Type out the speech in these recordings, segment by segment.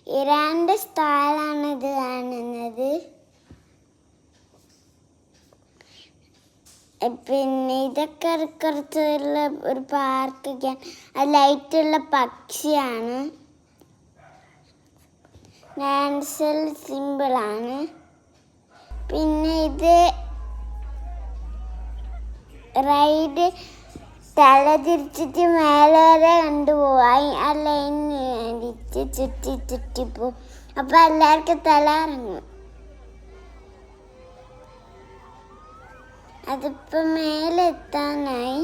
ഇറാന്റെ സ്ഥലമാണ് ഇത് കാണുന്നത്. പിന്നെ ഇതൊക്കെ കുറച്ചുള്ള ഒരു പാർക്കൊക്കെയാണ്. ആ ലൈറ്റുള്ള പക്ഷിയാണ്. നാൻസൽ സിമ്പിളാണ്. പിന്നെ ഇത് റൈഡ് തല തിരിച്ചിട്ട് മേലെ വരെ കണ്ടുപോവാം. ആ ലൈന് വേണ്ടിയിട്ട് ചുറ്റി ചുറ്റിപ്പോവും. അപ്പം എല്ലാവർക്കും തല ഇറങ്ങും. അതിപ്പോൾ മേലെ എത്താനായി.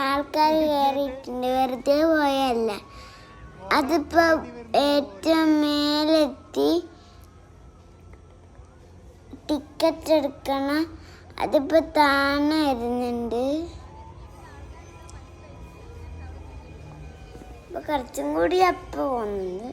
ആൾക്കാർ കയറിയിട്ടുണ്ട്, വെറുതെ പോയല്ല. അതിപ്പോ ഏറ്റവും മേലെത്തി ടിക്കറ്റ് എടുക്കണം. അതിപ്പോ താഴെ വരുന്നുണ്ട്. ഇപ്പൊ കുറച്ചും കൂടി അപ്പ പോകുന്നുണ്ട്.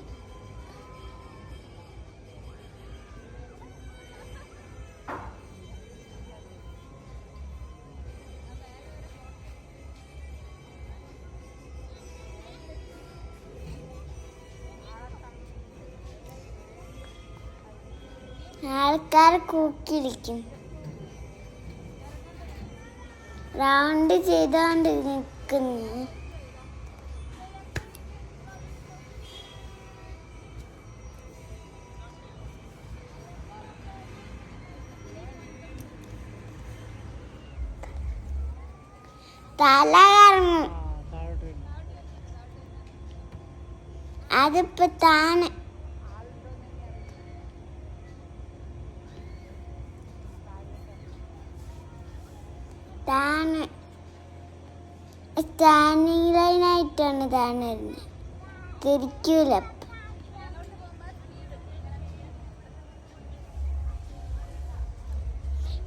ആൾക്കാർ കൂക്കിയിരിക്കും. റൗണ്ട് ചെയ്തോണ്ട് നിൽക്കുന്നു. തല കറങ്ങും. അതിപ്പോ താനെ സ്റ്റാൻഡിങ് ലൈനായിട്ടാണ് താനെ വരുന്നത്. തിരിക്കൂല.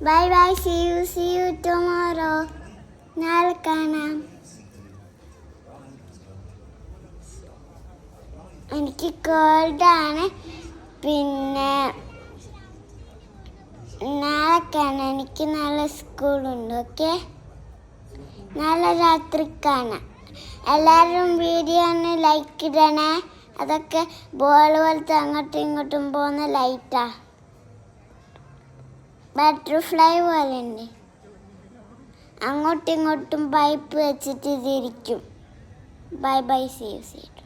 Bye bye. See you tomorrow. നാളെ കാണാം. എനിക്ക് കോൾഡാണ്. പിന്നെ നാളെ കാണാം. എനിക്ക് നാളെ സ്കൂളുണ്ട്. ഓക്കെ, നാളെ രാത്രി കാണാം. എല്ലാവരും വീഡിയോന് ലൈക്ക് ഇടണേ. അതൊക്കെ ബോൾ പോലത്തെ അങ്ങോട്ടും ഇങ്ങോട്ടും പോകുന്ന ലൈറ്റാ. ബട്ടർഫ്ലൈ പോലെ ഉണ്ട്. അങ്ങോട്ടും ഇങ്ങോട്ടും പൈപ്പ് വെച്ചിട്ട് തിരിക്കും. Bye bye. See U.